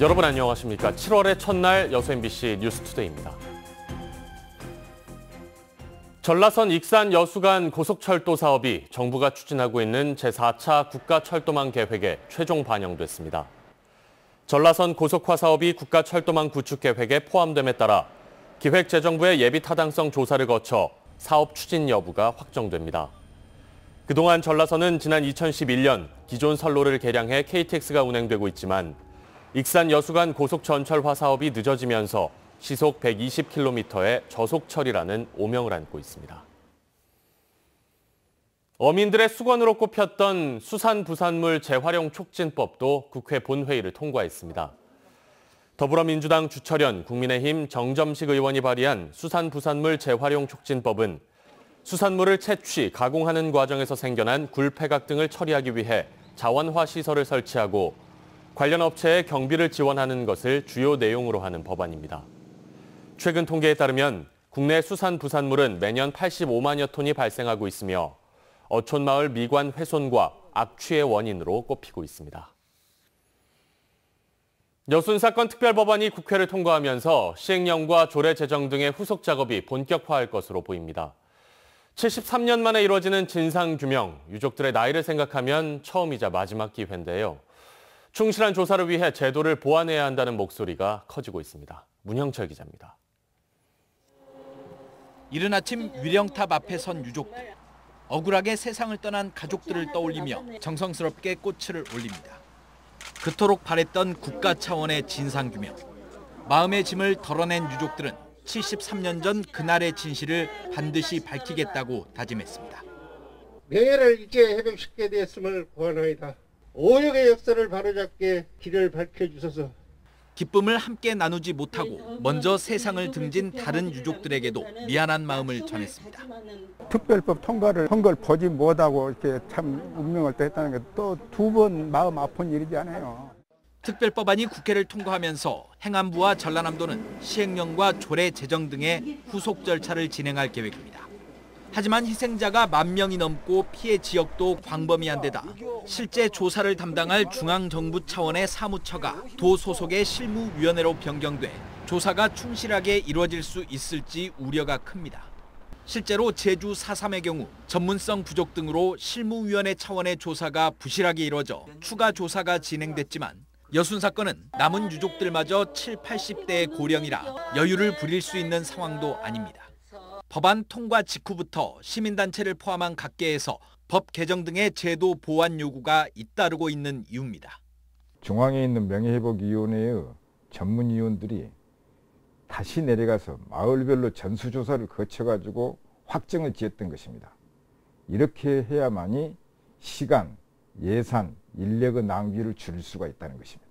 여러분 안녕하십니까? 7월의 첫날 여수 MBC 뉴스투데이입니다. 전라선 익산 여수 간 고속철도 사업이 정부가 추진하고 있는 제4차 국가철도망 계획에 최종 반영됐습니다. 전라선 고속화 사업이 국가철도망 구축 계획에 포함됨에 따라 기획재정부의 예비 타당성 조사를 거쳐 사업 추진 여부가 확정됩니다. 그동안 전라선은 지난 2011년 기존 선로를 개량해 KTX가 운행되고 있지만 익산 여수 간 고속전철화 사업이 늦어지면서 시속 120km의 저속철이라는 오명을 안고 있습니다. 어민들의 수건으로 꼽혔던 수산부산물 재활용 촉진법도 국회 본회의를 통과했습니다. 더불어민주당 주철현, 국민의힘 정점식 의원이 발의한 수산부산물 재활용 촉진법은 수산물을 채취, 가공하는 과정에서 생겨난 굴폐각 등을 처리하기 위해 자원화 시설을 설치하고 관련 업체에 경비를 지원하는 것을 주요 내용으로 하는 법안입니다. 최근 통계에 따르면 국내 수산부산물은 매년 85만여 톤이 발생하고 있으며 어촌마을 미관 훼손과 악취의 원인으로 꼽히고 있습니다. 여순사건 특별법안이 국회를 통과하면서 시행령과 조례 제정 등의 후속 작업이 본격화할 것으로 보입니다. 73년 만에 이루어지는 진상규명, 유족들의 나이를 생각하면 처음이자 마지막 기회인데요. 충실한 조사를 위해 제도를 보완해야 한다는 목소리가 커지고 있습니다. 문형철 기자입니다. 이른 아침 위령탑 앞에 선 유족들. 억울하게 세상을 떠난 가족들을 떠올리며 정성스럽게 꽃을 올립니다. 그토록 바랬던 국가 차원의 진상규명. 마음의 짐을 덜어낸 유족들은 73년 전 그날의 진실을 반드시 밝히겠다고 다짐했습니다. 명예를 이제 회복시키게 되었음을 구하나이다. 오역의 역사를 바로잡게 길을 밝혀주소서. 기쁨을 함께 나누지 못하고 먼저 세상을 등진 다른 유족들에게도 미안한 마음을 전했습니다. 특별법 통과를 한 걸 보지 못하고 이렇게 참 운명을 또 했다는 게 또 두 번 마음 아픈 일이지 않아요. 특별법안이 국회를 통과하면서 행안부와 전라남도는 시행령과 조례 제정 등의 후속 절차를 진행할 계획입니다. 하지만 희생자가 10,000명이 넘고 피해 지역도 광범위한 데다 실제 조사를 담당할 중앙정부 차원의 사무처가 도 소속의 실무위원회로 변경돼 조사가 충실하게 이루어질 수 있을지 우려가 큽니다. 실제로 제주 4.3의 경우 전문성 부족 등으로 실무위원회 차원의 조사가 부실하게 이루어져 추가 조사가 진행됐지만 여순 사건은 남은 유족들마저 70, 80대의 고령이라 여유를 부릴 수 있는 상황도 아닙니다. 법안 통과 직후부터 시민단체를 포함한 각계에서 법 개정 등의 제도 보완 요구가 잇따르고 있는 이유입니다. 중앙에 있는 명예회복위원회의 전문위원들이 다시 내려가서 마을별로 전수조사를 거쳐가지고 확정을 지었던 것입니다. 이렇게 해야만이 시간, 예산, 인력의 낭비를 줄일 수가 있다는 것입니다.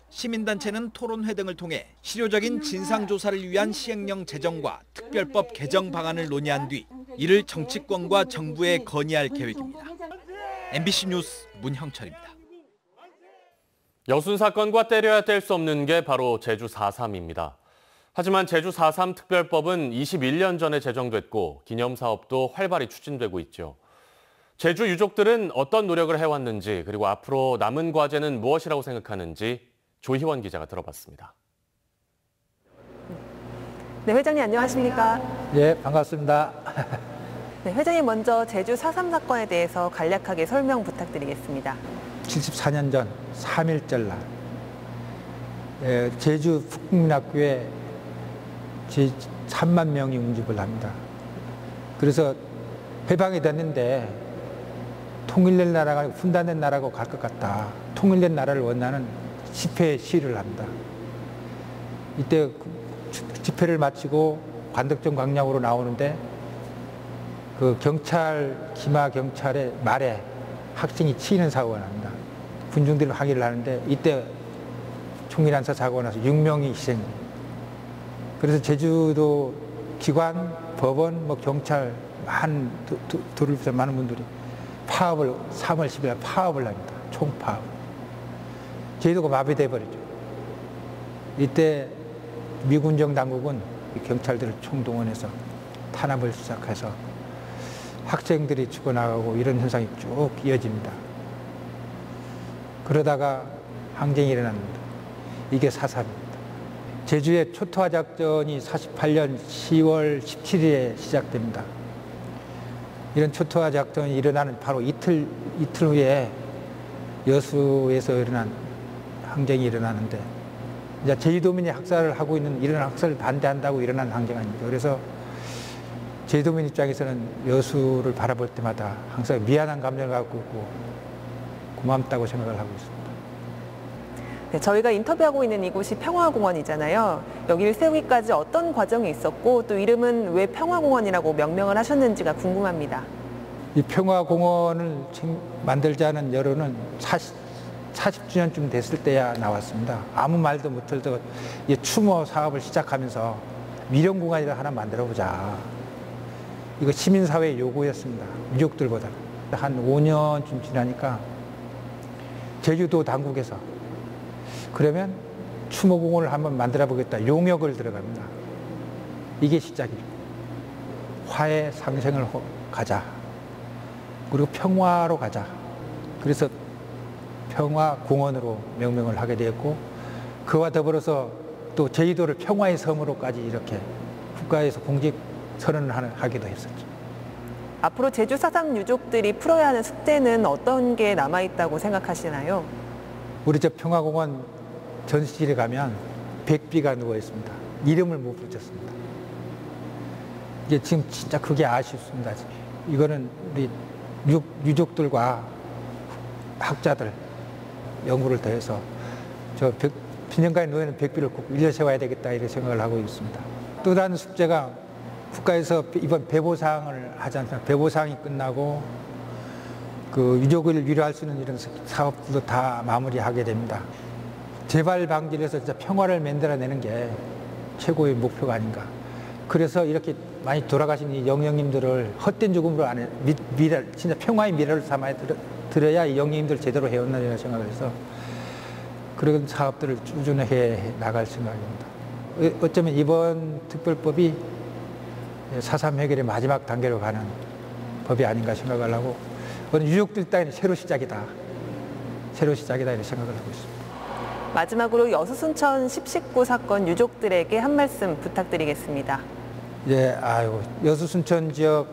시민단체는 토론회 등을 통해 실효적인 진상조사를 위한 시행령 제정과 특별법 개정 방안을 논의한 뒤 이를 정치권과 정부에 건의할 계획입니다. MBC 뉴스 문형철입니다. 여순 사건과 때려야 뗄 수 없는 게 바로 제주 4.3입니다. 하지만 제주 4.3 특별법은 21년 전에 제정됐고 기념사업도 활발히 추진되고 있죠. 제주 유족들은 어떤 노력을 해왔는지 그리고 앞으로 남은 과제는 무엇이라고 생각하는지 조희원 기자가 들어봤습니다. 네, 회장님 안녕하십니까? 네, 반갑습니다. 네, 회장님 먼저 제주 4.3 사건에 대해서 간략하게 설명 부탁드리겠습니다. 74년 전 3.1절 날 제주 북국민학교에 3만 명이 웅집을 합니다. 그래서 해방이 됐는데 통일된 나라가 분단된 나라고 갈 것 같다. 통일된 나라를 원하는 집회 시위를 합니다. 이때 집회를 마치고 관덕정 광장으로 나오는데 그 경찰, 기마 경찰의 말에 학생이 치이는 사고가 납니다. 군중들이 항의를 하는데 이때 총기 난사 사고가 나서 6명이 희생입니다. 그래서 제주도 기관, 법원, 경찰 둘을 비롯한 많은 분들이 파업을 3월 10일 파업을 합니다. 총파업. 제주도가 마비돼 버리죠. 이때 미군정 당국은 경찰들을 총동원해서 탄압을 시작해서 학생들이 죽어나가고 이런 현상이 쭉 이어집니다. 그러다가 항쟁이 일어납니다. 이게 4.3입니다. 제주의 초토화 작전이 48년 10월 17일에 시작됩니다. 이런 초토화 작전이 일어나는 바로 이틀 후에 여수에서 일어난 항쟁이 일어나는데, 이제 제주도민이 학살을 하고 있는 이런 학살을 반대한다고 일어난 항쟁 아닙니까? 그래서 제주도민 입장에서는 여수를 바라볼 때마다 항상 미안한 감정을 갖고 있고 고맙다고 생각을 하고 있습니다. 네, 저희가 인터뷰하고 있는 이곳이 평화공원이잖아요. 여기를 세우기까지 어떤 과정이 있었고 또 이름은 왜 평화공원이라고 명명을 하셨는지가 궁금합니다. 이 평화공원을 만들자는 여론은 40주년쯤 됐을 때야 나왔습니다. 아무 말도 못해도 추모 사업을 시작하면서 미령공원이라 하나 만들어보자. 이거 시민사회의 요구였습니다. 유족들보다. 한 5년쯤 지나니까 제주도 당국에서 그러면 추모공원을 한번 만들어 보겠다. 용역을 들어갑니다. 이게 시작이에요. 화해 상생을 가자. 그리고 평화로 가자. 그래서 평화공원으로 명명을 하게 되었고, 그와 더불어서 또 제주도를 평화의 섬으로까지 이렇게 국가에서 공식 선언을 하기도 했었죠. 앞으로 제주 4.3 유족들이 풀어야 하는 숙제는 어떤 게 남아있다고 생각하시나요? 우리 저 평화공원 전시실에 가면 백비가 누워 있습니다. 이름을 못 붙였습니다. 이게 지금 진짜 그게 아쉽습니다. 이거는 우리 유족들과 학자들 연구를 더해서 저 비년간에 놓여있는 백비를 꼭 일려 세워야 되겠다 이렇게 생각을 하고 있습니다. 또 다른 숙제가 국가에서 이번 배보상을 하지 않습니까? 배보상이 끝나고 그 유족을 위로할 수 있는 이런 사업들도 다 마무리하게 됩니다. 재발 방지를 해서 진짜 평화를 만들어내는 게 최고의 목표가 아닌가. 그래서 이렇게 많이 돌아가신 이 영령님들을 헛된 죽음으로 안 해, 미래, 진짜 평화의 미래를 삼아야 들어야 이 영령님들 제대로 해온다는 생각을 해서 그런 사업들을 꾸준히 해 나갈 생각입니다. 어쩌면 이번 특별법이 4.3 해결의 마지막 단계로 가는 법이 아닌가 생각을 하고, 유족들 따위는 새로 시작이다 이렇게 생각을 하고 있습니다. 마지막으로 여수 순천 1019 사건 유족들에게 한 말씀 부탁드리겠습니다. 여수 순천 지역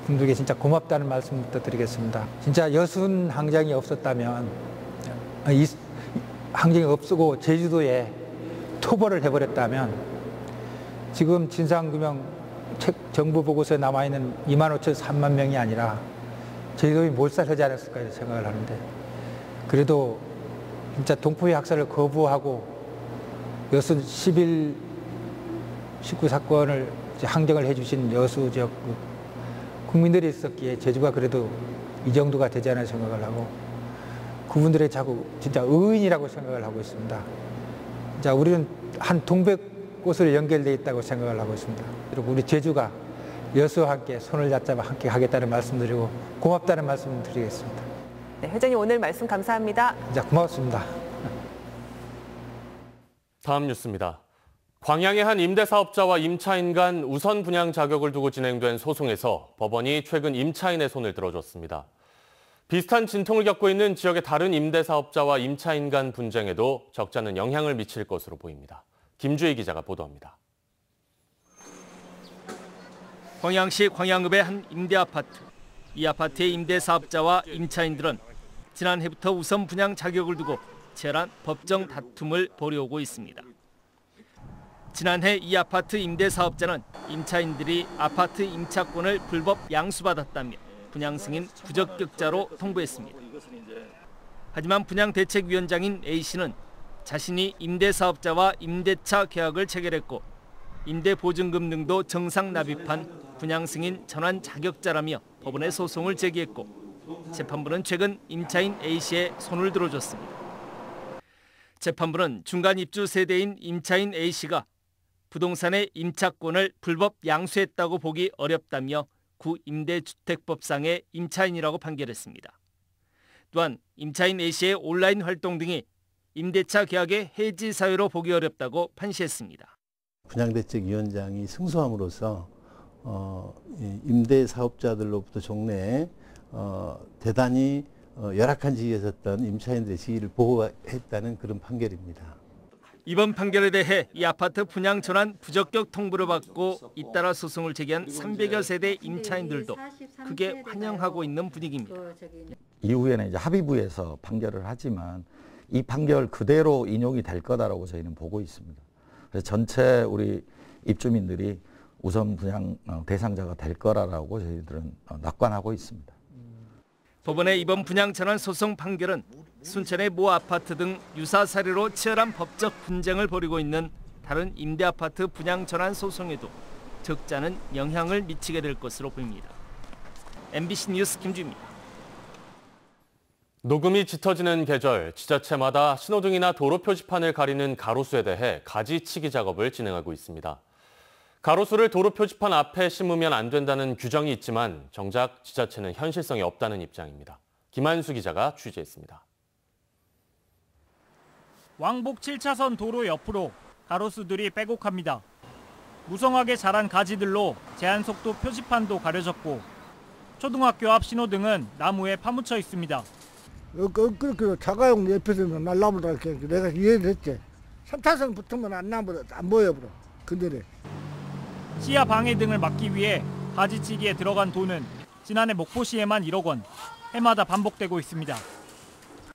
분들께 진짜 고맙다는 말씀부터 드리겠습니다. 진짜 여순 항쟁이 없었다면, 이 항쟁이 없고 제주도에 토벌을 해버렸다면 지금 진상규명 정부 보고서에 남아있는 25,003만 명이 아니라 제주도에 몰살하지 않았을까 이렇게 생각을 하는데, 그래도 진짜 동포의 학살을 거부하고 여수 19 사건을 항쟁을 해주신 여수 지역 국민들이 있었기에 제주가 그래도 이 정도가 되지 않을 생각을 하고, 그분들의 자꾸 진짜 의인이라고 생각을 하고 있습니다. 자, 우리는 한 동백꽃으로 연결되어 있다고 생각을 하고 있습니다. 그리고 우리 제주가 여수와 함께 손을 잡자 함께 하겠다는 말씀드리고 고맙다는 말씀 드리겠습니다. 네, 회장님 오늘 말씀 감사합니다. 자, 고맙습니다. 다음 뉴스입니다. 광양의 한 임대사업자와 임차인 간 우선 분양 자격을 두고 진행된 소송에서 법원이 최근 임차인의 손을 들어줬습니다. 비슷한 진통을 겪고 있는 지역의 다른 임대사업자와 임차인 간 분쟁에도 적지 않은 영향을 미칠 것으로 보입니다. 김주희 기자가 보도합니다. 광양시 광양읍의 한 임대아파트. 이 아파트의 임대사업자와 임차인들은 지난해부터 우선 분양 자격을 두고 치열한 법정 다툼을 벌여오고 있습니다. 지난해 이 아파트 임대사업자는 임차인들이 아파트 임차권을 불법 양수받았다며 분양 승인 부적격자로 통보했습니다. 하지만 분양대책위원장인 A씨는 자신이 임대사업자와 임대차 계약을 체결했고 임대보증금 등도 정상 납입한 분양 승인 전환 자격자라며 법원에 소송을 제기했고, 재판부는 최근 임차인 A씨의 손을 들어줬습니다. 재판부는 중간 입주 세대인 임차인 A씨가 부동산의 임차권을 불법 양수했다고 보기 어렵다며 구임대주택법상의 임차인이라고 판결했습니다. 또한 임차인 A씨의 온라인 활동 등이 임대차 계약의 해지 사유로 보기 어렵다고 판시했습니다. 분양대책위원장이 승소함으로써 임대 사업자들로부터 종래에 대단히 열악한 지위에 섰던 임차인들의 지위를 보호했다는 그런 판결입니다. 이번 판결에 대해 이 아파트 분양 전환 부적격 통보를 받고 잇따라 소송을 제기한 300여 세대 임차인들도 크게 환영하고 있는 분위기입니다. 이후에는 이제 합의부에서 판결을 하지만 이 판결 그대로 인용이 될 거다라고 저희는 보고 있습니다. 그래서 전체 우리 입주민들이 우선 분양 대상자가 될 거라고 저희들은 낙관하고 있습니다. 법원의 이번 분양 전환 소송 판결은 순천의 모 아파트 등 유사 사례로 치열한 법적 분쟁을 벌이고 있는 다른 임대 아파트 분양 전환 소송에도 적지 않은 영향을 미치게 될 것으로 보입니다. MBC 뉴스 김주입니다. 녹음이 짙어지는 계절, 지자체마다 신호등이나 도로 표지판을 가리는 가로수에 대해 가지치기 작업을 진행하고 있습니다. 가로수를 도로 표지판 앞에 심으면 안 된다는 규정이 있지만 정작 지자체는 현실성이 없다는 입장입니다. 김한수 기자가 취재했습니다. 왕복 7차선 도로 옆으로 가로수들이 빼곡합니다. 무성하게 자란 가지들로 제한속도 표지판도 가려졌고 초등학교 앞 신호등은 나무에 파묻혀 있습니다. 그렇게 자가용 옆에서는 날라보다 이렇게 내가 이해를 했지. 3차선 붙으면 안 보여 버려. 근데 시야 방해 등을 막기 위해 가지치기에 들어간 돈은 지난해 목포시에만 1억 원, 해마다 반복되고 있습니다.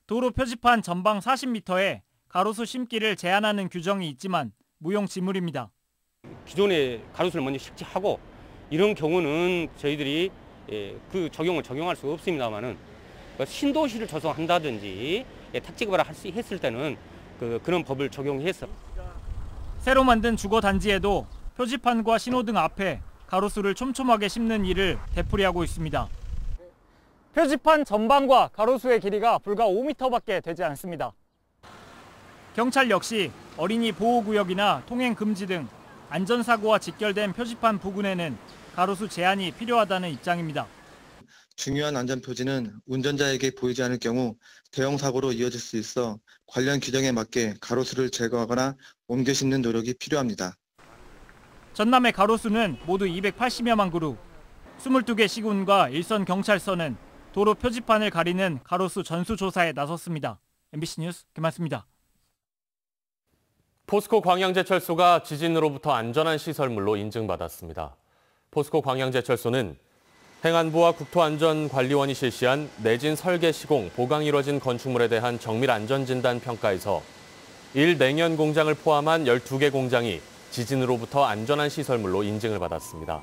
도로 표지판 전방 40m에 가로수 심기를 제한하는 규정이 있지만 무용지물입니다. 기존의 가로수를 먼저 식지하고 이런 경우는 저희들이 그 적용할 수 없습니다만은 신도시를 조성한다든지 탁지 개발을 했을 때는 그런 법을 적용해서 새로 만든 주거단지에도 표지판과 신호등 앞에 가로수를 촘촘하게 심는 일을 되풀이하고 있습니다. 표지판 전방과 가로수의 길이가 불과 5m밖에 되지 않습니다. 경찰 역시 어린이 보호구역이나 통행 금지 등 안전사고와 직결된 표지판 부근에는 가로수 제한이 필요하다는 입장입니다. 중요한 안전표지는 운전자에게 보이지 않을 경우 대형 사고로 이어질 수 있어 관련 규정에 맞게 가로수를 제거하거나 옮겨 심는 노력이 필요합니다. 전남의 가로수는 모두 280여만 그루, 22개 시군과 일선 경찰서는 도로 표지판을 가리는 가로수 전수조사에 나섰습니다. MBC 뉴스 김한수입니다. 포스코 광양제철소가 지진으로부터 안전한 시설물로 인증받았습니다. 포스코 광양제철소는 행안부와 국토안전관리원이 실시한 내진 설계 시공, 보강이 이뤄진 건축물에 대한 정밀 안전진단 평가에서 1냉연 공장을 포함한 12개 공장이 지진으로부터 안전한 시설물로 인증을 받았습니다.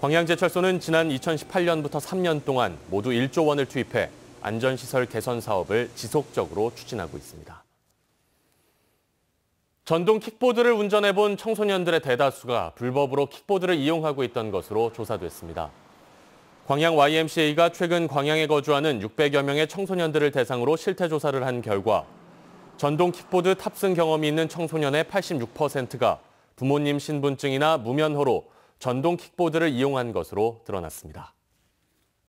광양제철소는 지난 2018년부터 3년 동안 모두 1조 원을 투입해 안전시설 개선 사업을 지속적으로 추진하고 있습니다. 전동 킥보드를 운전해본 청소년들의 대다수가 불법으로 킥보드를 이용하고 있던 것으로 조사됐습니다. 광양 YMCA가 최근 광양에 거주하는 600여 명의 청소년들을 대상으로 실태조사를 한 결과 전동 킥보드 탑승 경험이 있는 청소년의 86%가 부모님 신분증이나 무면허로 전동 킥보드를 이용한 것으로 드러났습니다.